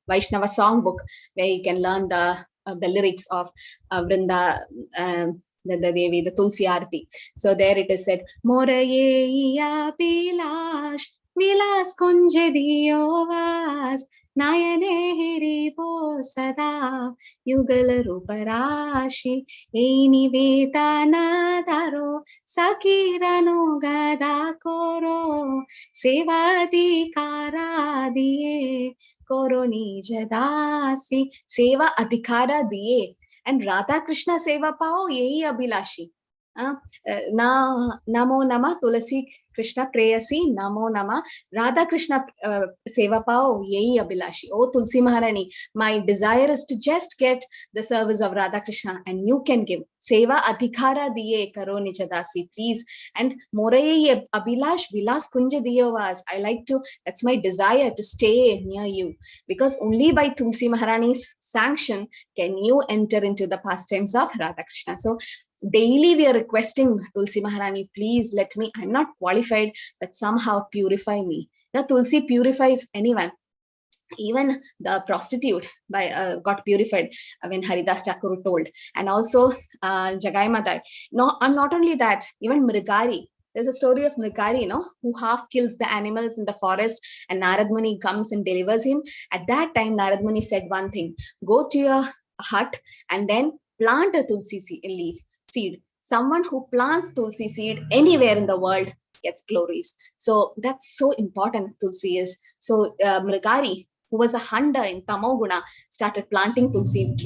A: Vaishnava songbook where you can learn the lyrics of Vrinda, the Devi, the Tulsi Arati. So there it is said, Moraye Pilash, Vilas Kunje Diovas, Nayane Hiripo Sada, Yugal Ruparashi, Eni Vetana Daro, Sakirano Gada Koro, Sevadi Kara Die, Koroni Jadasi, Seva Adhikara Die, and Radha Krishna Seva Pao Yehi Abhilashi. Namo Nama Tulasi Krishna Preyasi, Namo Nama Radha Krishna Seva Pao Yehi Abhilashi. Oh Tulsi Maharani, my desire is to just get the service of Radha Krishna, and you can give. Seva Adhikara Diye Karo Nijadasi, please. And Moraye Abhilash Vilas Kunja Diyovas. I like to, that's my desire, to stay near you, because only by Tulsi Maharani's sanction can you enter into the pastimes of Radha Krishna. So daily we are requesting Tulsi Maharani, please let me, I'm not qualified, but somehow purify me. Now Tulsi purifies anyone. Even the prostitute got purified when Haridas Thakur told. And also Jagai Madai. No, and not only that, even Mrigari. There's a story of Mrigari, who half kills the animals in the forest, and Narad Muni comes and delivers him. At that time, Narad Muni said one thing: go to your hut and then plant a Tulsi seed. Someone who plants Tulsi seed anywhere in the world gets glories. So that's so important, Tulsi is. So Mrigari, who was a hunter in Tamoguna, started planting Tulsi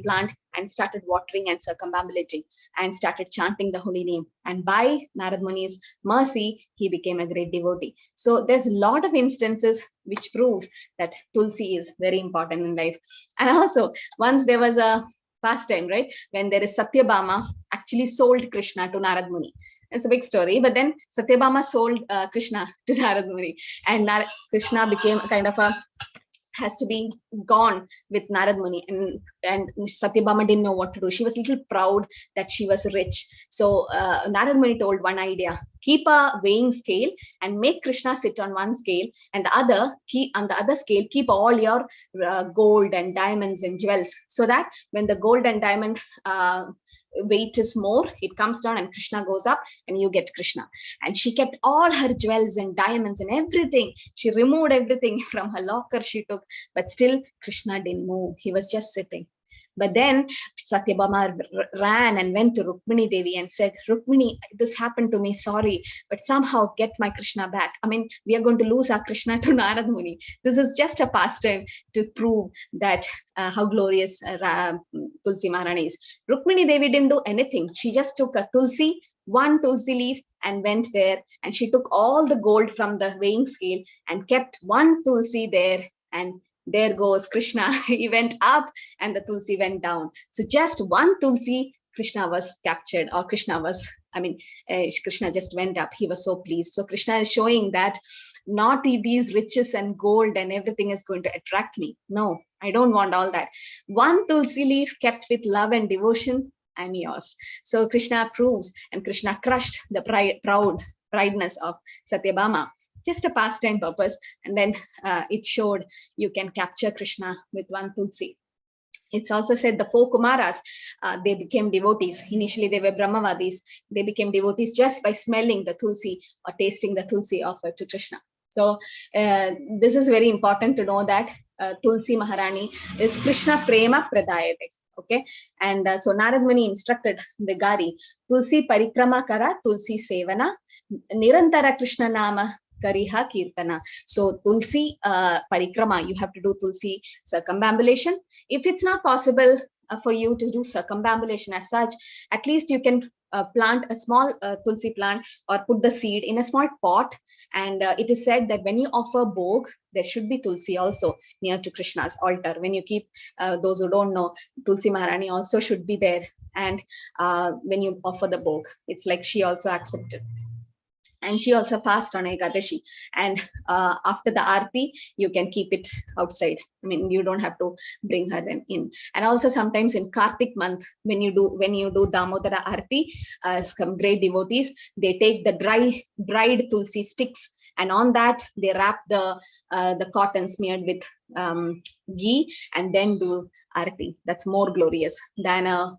A: plant, and started watering and circumambulating and started chanting the holy name. And by Narad Muni's mercy, he became a great devotee. So there's a lot of instances which proves that Tulsi is very important in life. And also, once there was a pastime, right, when there is Satyabhama actually sold Krishna to Narad Muni. It's a big story, but then Satyabhama sold Krishna to Narad Muni, and Krishna became a kind of a has to be gone with Narad Muni, and Satyabhama didn't know what to do. She was a little proud that she was rich. So Narad Muni told one idea: keep a weighing scale and make Krishna sit on one scale, and on the other scale keep all your gold and diamonds and jewels, so that when the gold and diamond weight is more, it comes down and Krishna goes up and you get Krishna. And she kept all her jewels and diamonds and everything. She removed everything from her locker she took, but still Krishna didn't move. He was just sitting. But then Satyabhama ran and went to Rukmini Devi and said, Rukmini, this happened to me, sorry, but somehow get my Krishna back. I mean, we are going to lose our Krishna to Narad Muni. This is just a pastime to prove that how glorious Tulsi Maharani is. Rukmini Devi didn't do anything. She just took one Tulsi leaf and went there, and she took all the gold from the weighing scale and kept one Tulsi there, and there goes Krishna. He went up and the Tulsi went down. So just one Tulsi, Krishna was captured, or Krishna just went up. He was so pleased. So Krishna is showing that not these riches and gold and everything is going to attract me. No, I don't want all that. One Tulsi leaf kept with love and devotion, I'm yours. So Krishna approves, and Krishna crushed the prideness of Satyabhama. Just a pastime purpose, and then it showed you can capture Krishna with one Tulsi. It's also said the four Kumaras, they became devotees. Initially, they were Brahmavadis. They became devotees just by smelling the Tulsi or tasting the Tulsi offered to Krishna. So this is very important to know that Tulsi Maharani is Krishna Prema Pradayate. Okay, and so Narad Muni instructed the Gari, Tulsi Parikrama Kara, Tulsi Sevana, Nirantara Krishna Nama Kariha Kirtana. So Tulsi Parikrama, you have to do Tulsi circumambulation. If it's not possible for you to do circumambulation as such, at least you can plant a small Tulsi plant or put the seed in a small pot. And it is said that when you offer bhog, there should be Tulsi also near to Krishna's altar. When you keep, those who don't know, Tulsi Maharani also should be there. And when you offer the bhog, it's like she also accepted. And she also passed on Ekadashi. And after the Aarti, you can keep it outside. I mean, you don't have to bring her in. And also sometimes in Kartik month, when you do Damodara Aarti, some great devotees, they take the dried Tulsi sticks, and on that they wrap the cotton smeared with ghee and then do Aarti. That's more glorious than a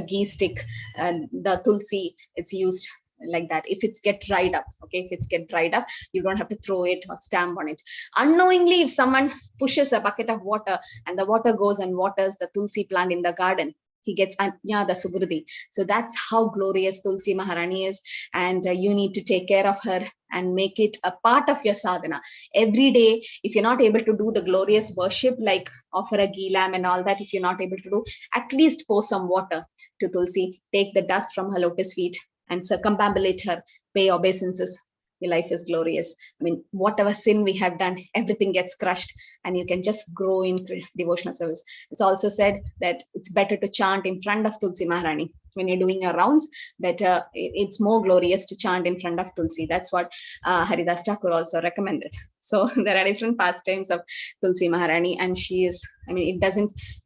A: ghee stick. The Tulsi, it's used like that. If it's get dried up, okay, if it's get dried up, you don't have to throw it or stamp on it. Unknowingly, if someone pushes a bucket of water and the water goes and waters the Tulsi plant in the garden, he gets Ajnada Sugrudi. So that's how glorious Tulsi Maharani is, and you need to take care of her and make it a part of your sadhana. Every day, if you're not able to do the glorious worship, like offer a ghee lamb and all that, if you're not able to do, at least pour some water to Tulsi, take the dust from her lotus feet and circumambulate her, pay obeisances. Your life is glorious. I mean, whatever sin we have done, everything gets crushed, and you can just grow in devotional service. It's also said that it's better to chant in front of Tulsi Maharani. When you're doing your rounds, better, it's more glorious to chant in front of Tulsi. That's what Haridas Thakur also recommended. So there are different pastimes of Tulsi Maharani, and she is, I mean,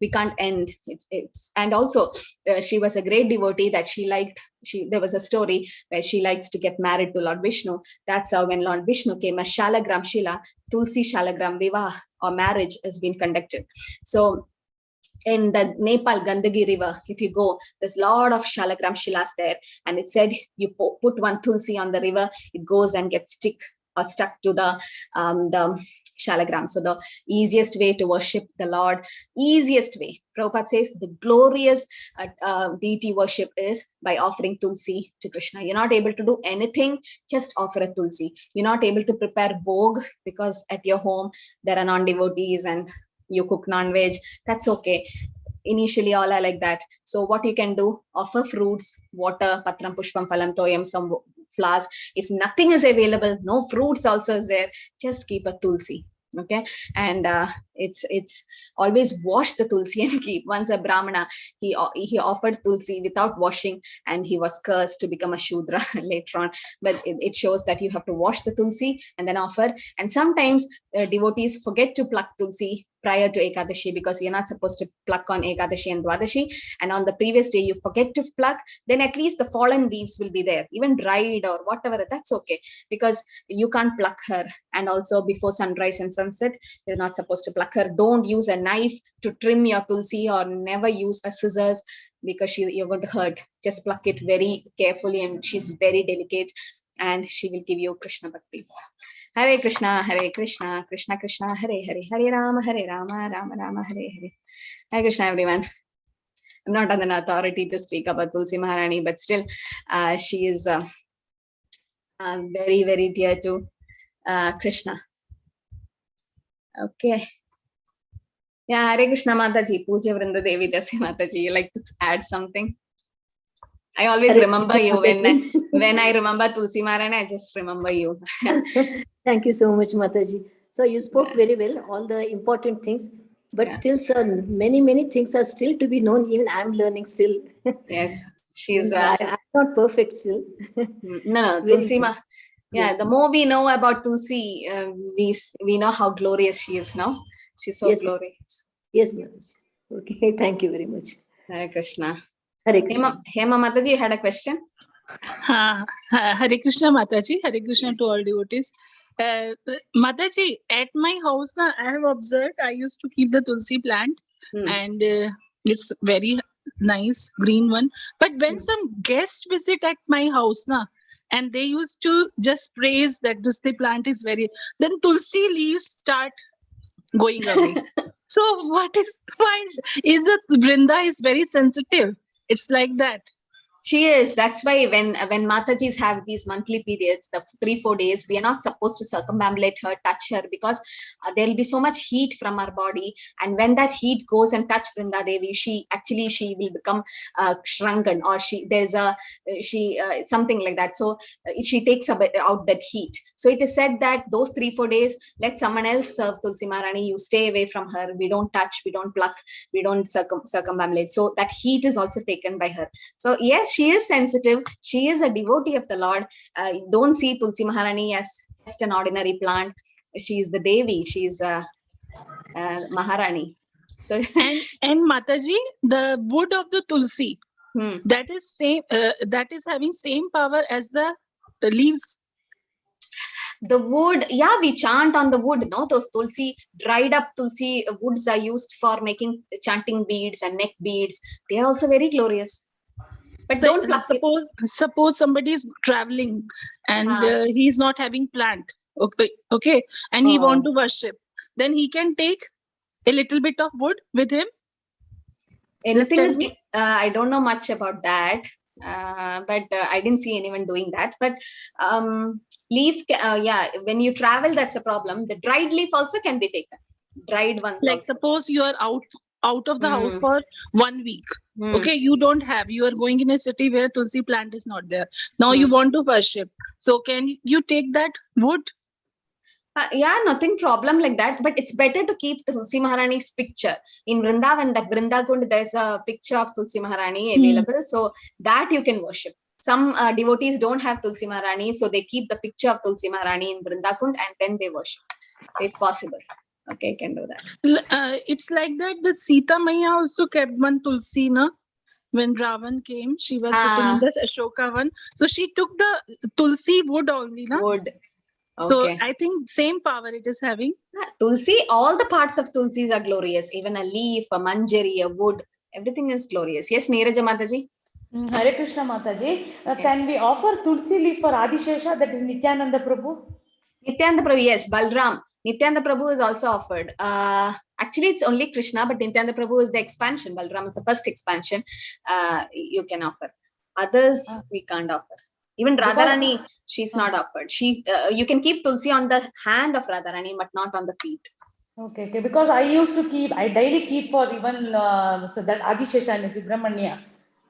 A: we can't end. And also she was a great devotee that there was a story where she likes to get married to Lord Vishnu. That's how when Lord Vishnu came as Shalagram Shila, Tulsi Shalagram Vivah or marriage has been conducted. So in the Nepal Gandagi river, if you go, there's a lot of Shalagram Shilas there. And it said you put one Tulsi on the river, it goes and gets stuck to the shalagram. So the easiest way to worship the Lord, easiest way, Prabhupada says, the glorious deity worship is by offering Tulsi to Krishna. You're not able to do anything, just offer a Tulsi. You're not able to prepare bhog because at your home there are non-devotees and you cook non-veg. That's okay. Initially all are like that. So what you can do, offer fruits, water, patram, pushpam, phalam, toyam, some flowers. If nothing is available, no fruits also is there, just keep a Tulsi. Okay, and it's always wash the Tulsi and keep. Once a Brahmana, he offered Tulsi without washing, and he was cursed to become a Shudra later on. But it shows that you have to wash the Tulsi and then offer. And sometimes devotees forget to pluck Tulsi prior to Ekadashi, because you're not supposed to pluck on Ekadashi and Dwadashi, and on the previous day you forget to pluck, then at least the fallen leaves will be there, even dried or whatever, that's okay, because you can't pluck her. And also before sunrise and sunset, you're not supposed to pluck her. Don't use a knife to trim your Tulsi, or never use a scissors, because you're going to hurt. Just pluck it very carefully, and she's very delicate, and she will give you Krishna Bhakti. Hare Krishna, Krishna Krishna, Hare Hare, Hare Rama, Rama Rama, Hare Hare. Hare Krishna, everyone. I'm not an authority to speak about Tulsi Maharani, but still, she is very, very dear to Krishna. Okay. Yeah, Hare Krishna Mataji, Puja Vrinda Devi Dasi Mataji. You like to add something? I always remember you when I remember Tulsi Maharani, I just remember you.
F: Thank you so much, Mataji. So you spoke very well, all the important things, but still, sir, many things are still to be known. Even I'm learning still.
A: Yes, she's.
F: I'm not perfect still.
A: No, Tulsi Ma. Yeah, yes. The more we know about Tulsi, we know how glorious she is now. She's so glorious.
F: Yes, Mataji. Okay, thank you very much.
A: Hare Krishna.
F: Hare Krishna.
A: Hema Mataji, you had a question?
G: Hare Krishna Mataji, Hare Krishna to all devotees. Mataji, at my house, I have observed I used to keep the Tulsi plant, and it's very nice green one. But when some guests visit at my house, and they used to just praise that this the plant is very, then Tulsi leaves start going away. So what is why is that Vrinda is very sensitive? It's like that.
A: She is. That's why when Matajis have these monthly periods, the 3-4 days, we are not supposed to circumambulate her, touch her, because there will be so much heat from our body. And when that heat goes and touch Vrinda Devi, she will become shrunken, or something like that. So she takes out that heat. So it is said that those 3-4 days, let someone else serve Tulsi Maharani. You stay away from her. We don't touch, we don't pluck, we don't circumambulate. So that heat is also taken by her. So yes, she is sensitive. She is a devotee of the Lord. Don't see Tulsi Maharani as just an ordinary plant. She is the Devi. She is Maharani. So
G: and Mataji, the wood of the Tulsi, that is same. That is having same power as the leaves.
A: The wood, yeah, we chant on the wood. No, those Tulsi, dried up Tulsi woods are used for making chanting beads and neck beads. They are also very glorious. But
G: so,
A: don't pluck
G: suppose somebody is traveling and he is not having plant, okay, and he want to worship, then he can take a little bit of wood with him.
A: Anything is, I don't know much about that, but I didn't see anyone doing that. But leaf, when you travel, that's a problem. The dried leaf also can be taken. Dried ones.
G: Like also. Suppose you are out of the house for 1 week. Okay, you are going in a city where Tulsi plant is not there. Now you want to worship. So can you take that wood?
A: Yeah, nothing problem like that. But it's better to keep the Tulsi Maharani's picture. In Vrindavan, that Vrindakund, there's a picture of Tulsi Maharani available. So that you can worship. Some devotees don't have Tulsi Maharani, so they keep the picture of Tulsi Maharani in Vrindakund and then they worship. So if possible. Okay, you can do that.
G: It's like that. The Sita Maya also kept one Tulsi, na? When Ravan came, she was sitting in the Ashoka one. So she took the Tulsi wood only, na?
A: Wood. Okay.
G: So I think same power it is having.
A: Tulsi, all the parts of Tulsis are glorious. Even a leaf, a manjari, a wood, everything is glorious. Yes, Neeraja Mataji?
E: Hare Krishna Mataji. Can we offer Tulsi leaf for Adishesha, that is Nityananda Prabhu?
A: Nityananda Prabhu, yes, Balram. Nityananda Prabhu is also offered. Actually, it's only Krishna, but Nityananda Prabhu is the expansion. Balram is the first expansion. You can offer. Others, we can't offer. Even Radharani, she's not offered. You can keep Tulsi on the hand of Radharani, but not on the feet.
E: Okay, okay. Because I daily keep for even so that Adishesha and Subramanya.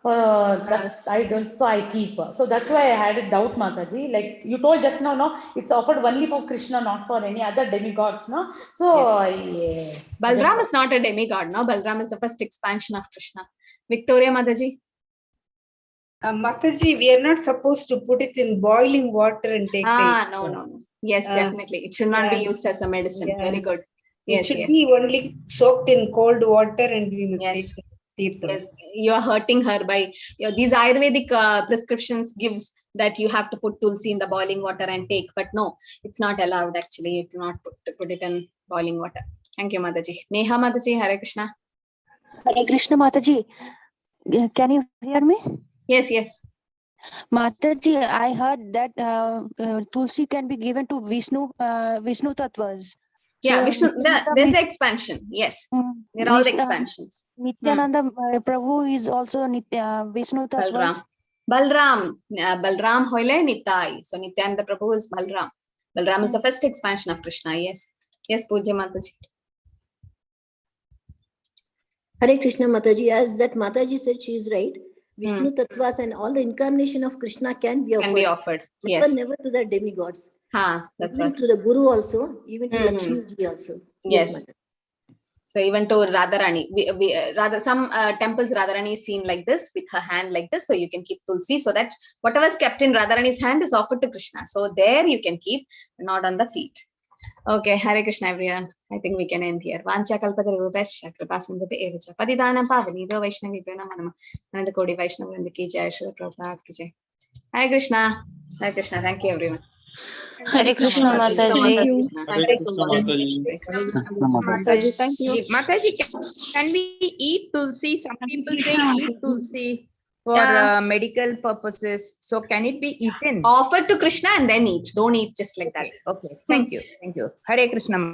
E: I keep. So that's why I had a doubt, Mataji. Like you told just now, no, it's offered only for Krishna, not for any other demigods, no. So
A: yes. Balram is not a demigod, no. Balram is the first expansion of Krishna. Victoria Mataji.
H: Mataji, we are not supposed to put it in boiling water and take it.
A: No. Yes, definitely. It should not be used as a medicine.
H: Yeah.
A: Very good.
H: It should be only soaked in cold water and we must take it.
A: Yes, you are hurting her by these Ayurvedic prescriptions gives that you have to put Tulsi in the boiling water and take, but no, it's not allowed actually. You cannot put it in boiling water. Thank you, Mataji. Neha Mataji, Hare Krishna.
I: Hare Krishna, Mataji. Can you hear me?
A: Yes.
I: Mataji, I heard that Tulsi can be given to Vishnu Tattvas.
A: Yeah, Vishnu, there's the expansion. Yes, they're all the expansions.
I: Nityananda Prabhu is also Vishnu Tattvas.
A: Balram hoile Nitai. So Nityananda Prabhu is Balram. Balram is the first expansion of Krishna. Yes, Pujya Mataji.
F: Hare Krishna, Mataji. As that Mataji said, she is right. Vishnu Tattvas and all the incarnation of Krishna can be offered. Never to the demigods.
A: That's
F: even
A: right.
F: to the Guru also, even to Lakshmi ji also.
A: Yes. So even to Radharani, some temples Radharani is seen like this with her hand like this. So you can keep Tulsi so that whatever is kept in Radharani's hand is offered to Krishna. So there you can keep, not on the feet. Okay, Hare Krishna everyone. I think we can end here. Vancha kalpatarubhasya kripasindhubhyo evacha paridanam pavanebhyo vaishnavibhyo namo namah. Ananda Kodi Vaishnavavrinda ki jai, Srila Prabhupada ki jai. Hare Krishna. Hare Krishna. Thank you everyone.
I: Hare Krishna, Mataji.
B: Hare Krishna Mataji.
H: Thank you. Mataji, can we eat Tulsi? Some people say eat Tulsi for medical purposes. So can it be eaten?
A: Offer to Krishna and then eat. Don't eat just like that.
H: Okay. Thank you. Hare Krishna.